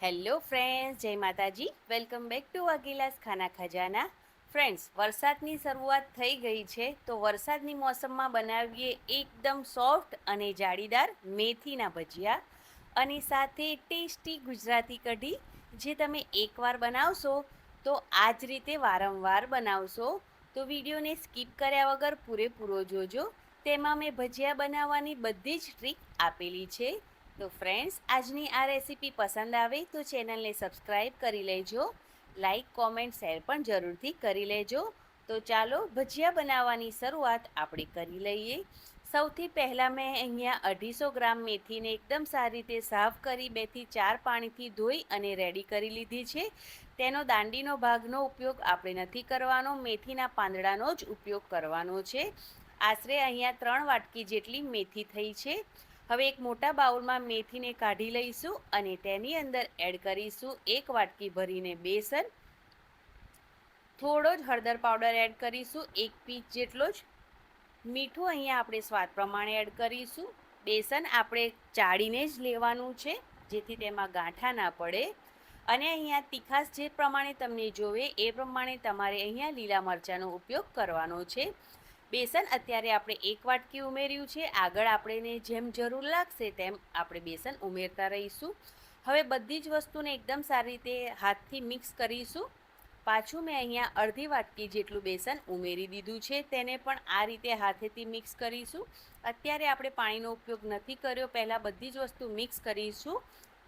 Hello friends, જય માતાજી. Welcome back to અગીલાસ ખાના ખજાના. ફ્રેન્ડ્સ, વરસાદની શરૂઆત થઈ ગઈ છે, તો વરસાદની મોસમમાં બનાવીએ એકદમ સોફ્ટ અને જાળીદાર મેથીના ભજીયા અને સાથે ટેસ્ટી ગુજરાતી કઢી, જે તમે એકવાર બનાવશો તો આ જ રીતે વારંવાર બનાવશો. તો વિડીયોને સ્કીપ કર્યા વગર પૂરેપૂરો જોજો. તેમાં મેં ભજીયા બનાવવાની બધી જ ટ્રીક આપેલી છે. તો ફ્રેન્ડ્સ, આજની આ રેસીપી પસંદ આવે તો ચેનલને સબસ્ક્રાઈબ કરી લેજો. લાઈક, કોમેન્ટ, શેર પણ જરૂરથી કરી લેજો. તો ચાલો ભજીયા બનાવવાની શરૂઆત આપણે કરી લઈએ. સૌથી પહેલાં મેં અહીંયા 250 ગ્રામ મેથીને એકદમ સારી રીતે સાફ કરી 2 થી 4 પાણીથી ધોઈ અને રેડી કરી લીધી છે. તેનો દાંડીનો ભાગનો ઉપયોગ આપણે નથી કરવાનો, મેથીના પાંદડાનો જ ઉપયોગ કરવાનો છે. આશરે અહીંયા 3 વાટકી જેટલી મેથી થઈ છે. હવે એક મોટા બાઉલમાં મેથીને કાઢી લઈશું અને તેની અંદર એડ કરીશું 1 વાટકી ભરીને બેસન, થોડો જ હળદર પાવડર એડ કરીશું, 1 પીંચ જેટલો જ મીઠું અહીંયા આપણે સ્વાદ પ્રમાણે એડ કરીશું. બેસન આપણે ચાળીને જ લેવાનું છે, જેથી તેમાં ગાંઠા ના પડે. અને અહીંયા તીખાશ જે પ્રમાણે તમને જોવે એ પ્રમાણે તમારે અહીંયા લીલા મરચાંનો ઉપયોગ કરવાનો છે. બેસન અત્યારે આપણે 1 વાટકી ઉમેર્યું છે. આગળ આપણને જેમ જરૂર લાગશે તેમ આપણે બેસન ઉમેરતા રહીશું. હવે બધી જ વસ્તુને એકદમ સારી રીતે હાથથી મિક્સ કરીશું. પાછું મેં અહીંયા અડધી વાટકી જેટલું બેસન ઉમેરી દીધું છે. તેને પણ આ રીતે હાથેથી મિક્સ કરીશું. અત્યારે આપણે પાણીનો ઉપયોગ નથી કર્યો, પહેલાં બધી જ વસ્તુ મિક્સ કરીશું.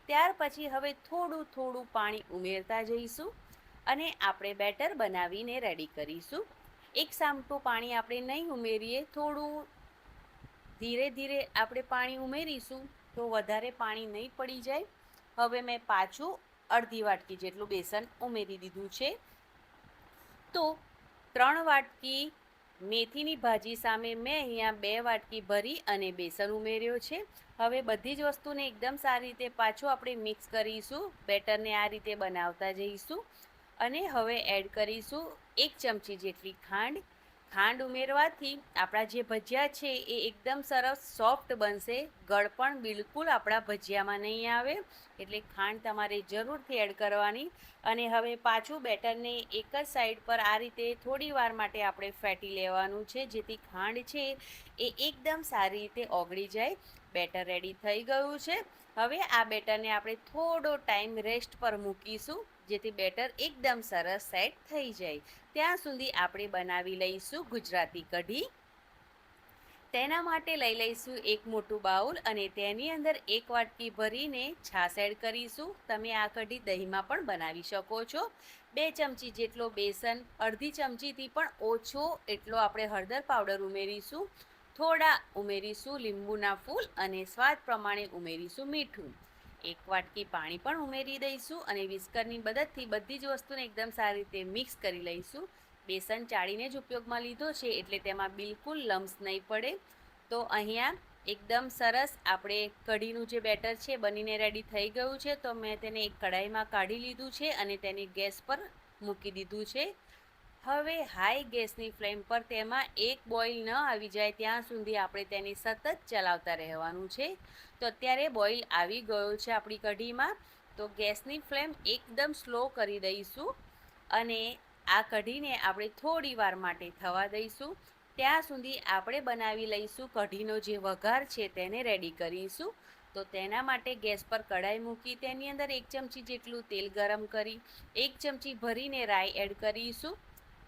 ત્યાર પછી હવે થોડું થોડું પાણી ઉમેરતા જઈશું અને આપણે બેટર બનાવીને રેડી કરીશું. એક સામટું પાણી આપણે નહીં ઉમેરીએ, થોડું ધીરે ધીરે આપણે પાણી ઉમેરીશું તો વધારે પાણી નહીં પડી જાય. હવે મેં પાછું અડધી વાટકી જેટલું બેસન ઉમેરી દીધું છે. તો 3 વાટકી મેથીની ભાજી સામે મેં અહીંયા 2 વાટકી ભરી અને બેસન ઉમેર્યો છે. હવે બધી જ વસ્તુને એકદમ સારી રીતે પાછું આપણે મિક્સ કરીશું. બેટરને આ રીતે બનાવતા જઈશું અને હવે એડ કરીશું 1 ચમચી જેટલી ખાંડ. ખાંડ ઉમેરવાથી આપણા જે ભજીયા છે એ એકદમ સરસ સોફ્ટ બનશે. ગળપણ બિલકુલ આપણા ભજીયામાં નહીં આવે, એટલે ખાંડ તમારે જરૂરથી એડ કરવાની. અને હવે પાછું બેટરને એક જ સાઈડ પર આ રીતે થોડી વાર માટે આપણે ફેટી લેવાનું છે, જેથી ખાંડ છે એ એકદમ સારી રીતે ઓગળી જાય. બેટર રેડી થઈ ગયું છે. હવે આ બેટરને આપણે થોડો ટાઈમ રેસ્ટ પર મૂકીશું, જેથી બેટર એકદમ સરસ સેટ થઈ જાય. ત્યાં સુધી આપણે બનાવી લઈશું ગુજરાતી કઢી. તેના માટે લઈ લઈશું એક મોટું બાઉલ અને તેની અંદર 1 વાટકી ભરીને છાશ એડ કરીશું. તમે આ કઢી દહીંમાં પણ બનાવી શકો છો. 2 ચમચી જેટલો બેસન, અડધી ચમચીથી પણ ઓછો એટલો આપણે હળદર પાવડર ઉમેરીશું. થોડા ઉમેરીશું લીંબુના ફૂલ અને સ્વાદ પ્રમાણે ઉમેરીશું મીઠું. 1 વાટકી પાણી પણ ઉમેરી દઈશું અને વિસ્કરની મદદથી બધી જ વસ્તુને એકદમ સારી રીતે મિક્સ કરી લઈશું. બેસન ચાળીને જ ઉપયોગમાં લીધો છે, એટલે તેમાં બિલકુલ લમ્સ નહીં પડે. તો અહીંયા એકદમ સરસ આપણે કઢીનું જે બેટર છે બનીને રેડી થઈ ગયું છે. તો મેં તેને એક કઢાઈમાં કાઢી લીધું છે અને તેને ગેસ પર મૂકી દીધું છે. હવે હાઈ ગેસની ફ્લેમ પર તેમાં એક બોઇલ ન આવી જાય ત્યાં સુધી આપણે તેને સતત ચલાવતા રહેવાનું છે. તો અત્યારે બોઇલ આવી ગયો છે આપણી કઢીમાં. તો ગેસની ફ્લેમ એકદમ સ્લો કરી દઈશું અને આ કઢીને આપણે થોડી વાર માટે થવા દઈશું. ત્યાં સુધી આપણે બનાવી લઈશું કઢીનો જે વઘાર છે તેને રેડી કરીશું. તો તેના માટે ગેસ પર કઢાઈ મૂકી તેની અંદર 1 ચમચી જેટલું તેલ ગરમ કરી 1 ચમચી ભરીને રાઈ એડ કરીશું.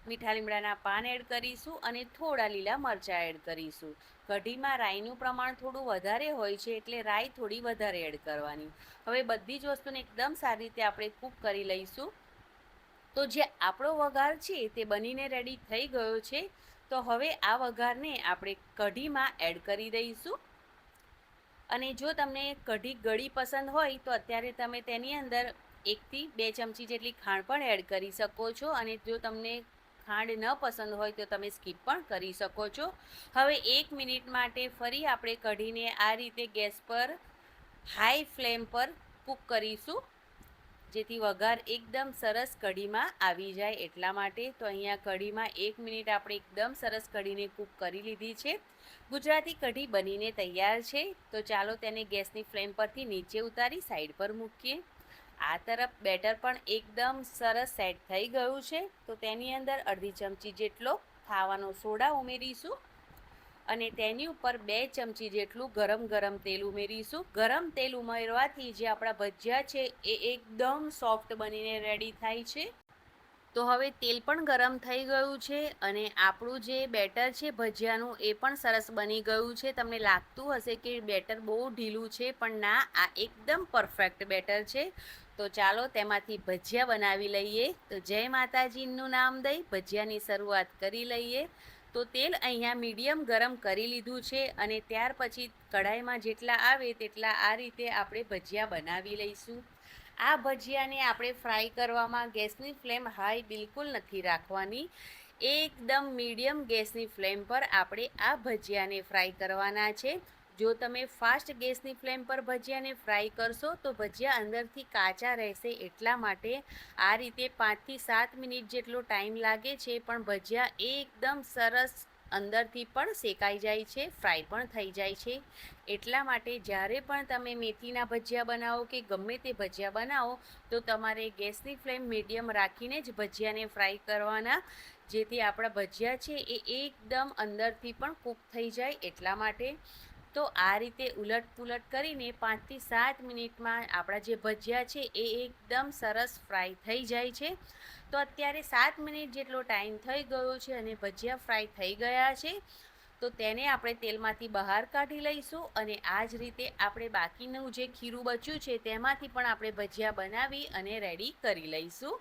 મીઠા લીમડાના પાન એડ કરીશું અને થોડા લીલા મરચાં એડ કરીશું. કઢીમાં રાઈનું પ્રમાણ થોડું વધારે હોય છે, એટલે રાઈ થોડી વધારે એડ કરવાની. હવે બધી જ વસ્તુને એકદમ સારી રીતે આપણે કૂક કરી લઈશું. તો જે આપણો વઘાર છે તે બનીને રેડી થઈ ગયો છે. તો હવે આ વઘારને આપણે કઢીમાં એડ કરી દઈશું. અને જો તમને કઢી ગળી પસંદ હોય તો અત્યારે તમે તેની અંદર 1 થી 2 ચમચી જેટલી ખાંડ પણ એડ કરી શકો છો. અને જો તમને ખાંડ ન પસંદ હોય તો તમે સ્કીપ પણ કરી શકો છો. હવે 1 મિનિટ માટે ફરી આપણે કઢીને આ રીતે ગેસ પર હાઈ ફ્લેમ પર કૂક કરીશું, જેથી વઘાર એકદમ સરસ કઢીમાં આવી જાય એટલા માટે. તો અહીંયા કઢીમાં 1 મિનિટ આપણે એકદમ સરસ કઢીને કૂક કરી લીધી છે. ગુજરાતી કઢી બનીને તૈયાર છે. તો ચાલો તેને ગેસની ફ્લેમ પરથી નીચે ઉતારી સાઈડ પર મૂકીએ. આ તરફ બેટર પણ એકદમ સરસ સેટ થઈ ગયું છે. તો તેની અંદર અડધી ચમચી જેટલો ખાવાનો સોડા ઉમેરીશું અને તેની ઉપર 2 ચમચી જેટલું ગરમ તેલ ઉમેરીશું. ગરમ તેલ ઉમેરવાથી જે આપણા ભજીયા છે એ એકદમ સોફ્ટ બનીને રેડી થાય છે. તો હવે તેલ પણ ગરમ થઈ ગયું છે અને આપણું જે બેટર છે ભજીયાનું એ પણ સરસ બની ગયું છે. તમને લાગતું હશે કે બેટર બહુ ઢીલું છે, પણ ના, આ એકદમ પરફેક્ટ બેટર છે. તો ચાલો તેમાંથી ભજીયા બનાવી લઈએ. તો જય માતાજીનું નામ દઈ ભજીયાની શરૂઆત કરી લઈએ. તો તેલ અહીંયા મીડિયમ ગરમ કરી લીધું છે અને ત્યાર પછી કઢાઈમાં જેટલા આવે તેટલા આ રીતે આપણે ભજીયા બનાવી લઈશું. આ ભજીયાને આપણે ફ્રાય કરવામાં ગેસની ફ્લેમ હાઈ બિલકુલ નથી રાખવાની. એકદમ મીડિયમ ગેસની ફ્લેમ પર આપણે આ ભજીયાને ફ્રાય કરવાના છે. જો તમે ફાસ્ટ ગેસની ફ્લેમ પર ભજીયાને ફ્રાય કરશો તો ભજીયા અંદરથી કાચા રહેશે. એટલા માટે આ રીતે 5 થી 7 મિનિટ જેટલો ટાઈમ લાગે છે, પણ ભજીયા એકદમ સરસ અંદરથી પણ શેકાઈ જાય છે, ફ્રાય પણ થઈ જાય છે. એટલા માટે જ્યારે પણ તમે મેથીના ભજીયા બનાવો કે ગમે તે ભજીયા બનાવો તો તમારે ગેસની ફ્લેમ મીડિયમ રાખીને જ ભજીયાને ફ્રાય કરવાના, જેથી આપણા ભજીયા છે એ એકદમ અંદરથી પણ કૂક થઈ જાય. એટલા માટે તો આ રીતે ઉલટ કરીને 5 થી 7 મિનિટમાં આપણા જે ભજીયા છે એ એકદમ સરસ ફ્રાય થઈ જાય છે. તો અત્યારે 7 મિનિટ જેટલો ટાઈમ થઈ ગયો છે અને ભજીયા ફ્રાય થઈ ગયા છે. તો તેને આપણે તેલમાંથી બહાર કાઢી લઈશું અને આ જ રીતે આપણે બાકીનું જે ખીરું બચ્યું છે તેમાંથી પણ આપણે ભજીયા બનાવી અને રેડી કરી લઈશું.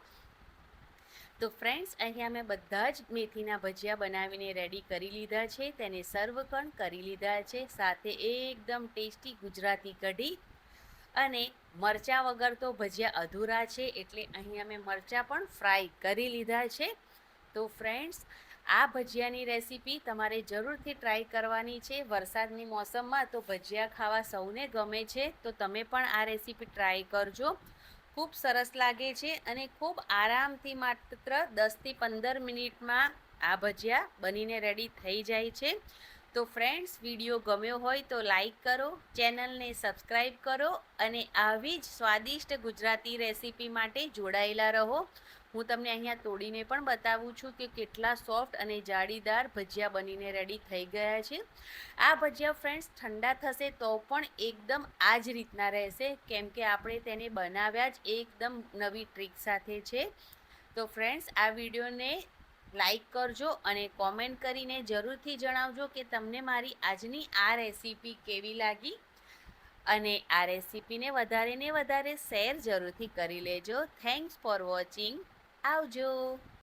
તો ફ્રેન્ડ્સ, અહીંયા મેં બધા જ મેથીના ભજીયા બનાવીને રેડી કરી લીધા છે. તેને સર્વ પણ કરી લીધા છે. સાથે એકદમ ટેસ્ટી ગુજરાતી કઢી અને મરચાં વગર તો ભજીયા અધૂરા છે, એટલે અહીંયા મેં મરચાં પણ ફ્રાય કરી લીધા છે. તો ફ્રેન્ડ્સ, આ ભજીયાની રેસીપી તમારે જરૂરથી ટ્રાય કરવાની છે. વરસાદની મોસમમાં તો ભજીયા ખાવા સૌને ગમે છે, તો તમે પણ આ રેસીપી ટ્રાય કરજો. ખૂબ સરસ લાગે છે અને ખૂબ આરામથી માત્ર 10 થી 15 મિનિટમાં આ ભજીયા બનીને રેડી થઈ જાય છે. તો ફ્રેન્ડ્સ, વિડીયો ગમ્યો હોય તો લાઈક કરો, ચેનલને સબસ્ક્રાઈબ કરો અને આવી જ સ્વાદિષ્ટ ગુજરાતી રેસીપી માટે જોડાયેલા રહો. હું તમને અહીંયા તોડીને પણ બતાવું છું કે કેટલા સોફ્ટ અને જાળીદાર ભજીયા બનીને રેડી થઈ ગયા છે. આ ભજીયા ફ્રેન્ડ્સ ઠંડા થશે તો પણ એકદમ આ જ રીતના રહેશે, કેમ કે આપણે તેને બનાવ્યા જ એકદમ નવી ટ્રીક સાથે છે. તો ફ્રેન્ડ્સ, આ વિડીયોને લાઈક કરજો અને કોમેન્ટ કરીને જરૂરથી જણાવજો કે તમને મારી આજની આ રેસીપી કેવી લાગી, અને આ રેસીપીને વધારે ને વધારે શેર જરૂરથી કરી લેજો. Thanks for watching. આવજો.